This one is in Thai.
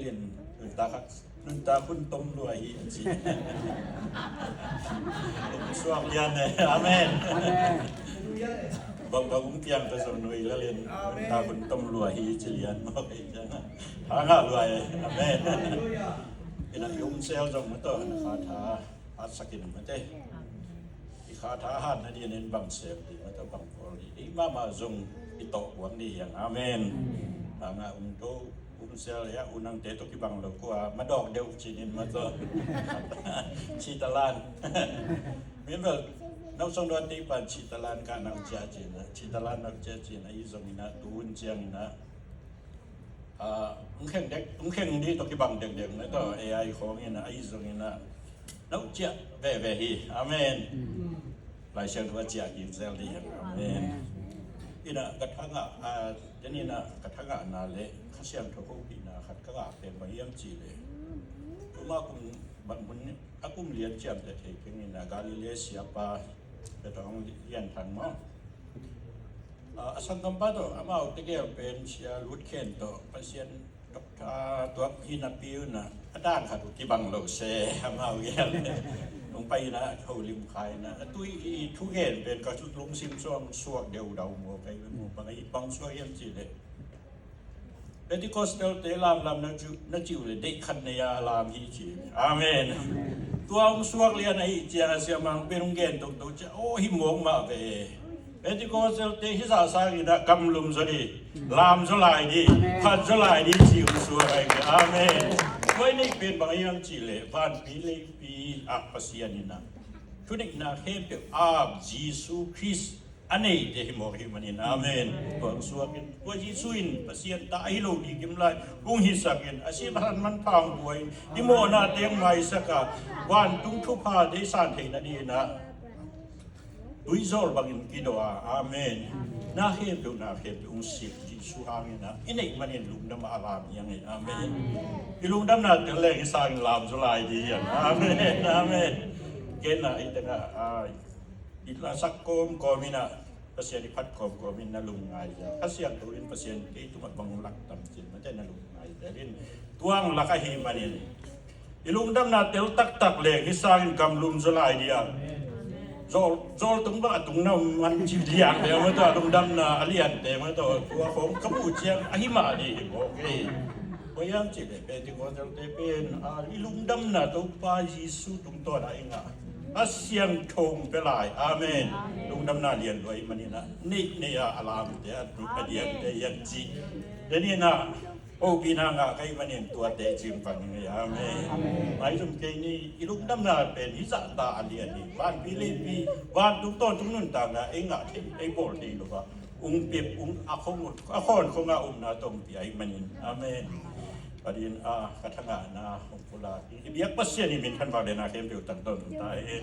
เรียนนุนตาคุณต้มรวยสิลุงช่วงเรียนเลยอาเมนบอกผมเตรียมไปสนุยแล้วเรียนนุนตาคุณต้มรวยจะเรียนบอกอีกนะหางารวยอาเมนเป็นอายุเซลจงมาต่อคาถาอัศกินมาเต้อีคาถาหันให้ดีเน้นบังเสียดีมาต่อบังพอดีอีมาจงอิโตหวังดีอย่างอาเมนหางาโตsel ya unang teto kibang lo ko madog de uchinin mo to chitalan member nau song don ti pan chitalan ka nang jaji na chitalan nak jaji na izong ina tuun jiang na ungkheng di to kibang deg deg na to ai khong ina izong ina nau chia ve ve hi amen lai chen wa chia ki sel di amen ina kathanga jadi na kathanga na le khasiam thoko ina khat ka pe ma yam chi le kuma kum ban mun akum lian chiam te the king ina galile siapa pe tong lian than mo asang kam pa to amao te ke pen sia lut khen to pasien dokta to hina piu na adang khat ki bang lo se amao yelลงไปนะเขาลิมคายนะตุ้ยทุเห็นเป็นก็ชุดลุงซิมซ่องสวกเดียวเดาหมัวไปหมู่บางอีบังสวกยังจีเลยเป็นที่คอสเตลเตลามลำนักจิ๋วเลยได้คันในยาลามฮีจีอาเมนตัวองสวกเรียนไอ้เจ้าเสียมังเป็นองเกนตรงจะโอ้หิมงมาเวเป็นที่คอสเตลเตฮิซาซากินะกำลุมสดีลามสลายดีพันสลายดีจิ๋วสวกไอ้อาเมนไว้ในเป็นบางอย่างจีเลยผ่านปีเลยปีอักปัสยานินะทุนิกนาเข้มเปียอาบยิสุคริสอันนี้เดหิมอหิมันินะอาเมนบางส่วนเป็นตัวยิสุอินปัสยานตาอิโลดีกิมไลกุ้งหิสักินอาชีพมันพังป่วยดิโมนาเตียงไม้สักวันตุ้งทุพาได้สานเทนัดีนะดุยโซลบังอินกิโดอาเมนนาเข้มเปียนาเข้มเปียองสิบสุหางินะอินเอกมันเห็นลุงดำอาลามยังไงอาเมนที่ลุงดำน่ะถึงแรงสร้างลามสุลายดีอย่างอาเมนอาเมนเกณฑ์น่ะไอ้แต่น่ะอิลาสักโกมโกมินะเปอร์เซ็นต์พัดโกมโกมินะลุงไงถ้าเสียงตัวอินเปอร์เซ็นต์ที่ทุกมันบังหลักต่ำจิตมันจะน่ะลุงไงแต่เรื่องตัวงหลักหิมันนี่ที่ลุงดำน่ะเตลตักแรงที่สร้างกำลุงสุลายดีอย่างZol tungba tungna man jidiang de ma to dum dam na alian de ma to wa khom kamu chiang ahima di okay boyam chi le pe ti ko te pen ilung dam na to pa Jesu tung to da inga asyang thong pe lai amen lung dam na lian loi manina ni ne ya alam de tu padian de yan ji de ni naโอ้พี่นางใครมาเนี่ยตัวเตะจิมฟังยังไงอาเมนหมายถึงเกนี่อีลูกดำนาเป็นหิสตาอันเดียนี่บ้านพี่เลปีบ้านทุกต้นทุกนุ่นต่างนะเองอ่ะที่ไอ้โบสถ์นี่หรือว่าเปียบอาคงอาคอนคงอานาตรงที่ไอ้มันอาเมนประเด็นกระทั่งนาของกุลาที่เบียกปัสเซียนี่เป็นขั้นบาเดนาเข้มเปียวตั้งต้นตายเอง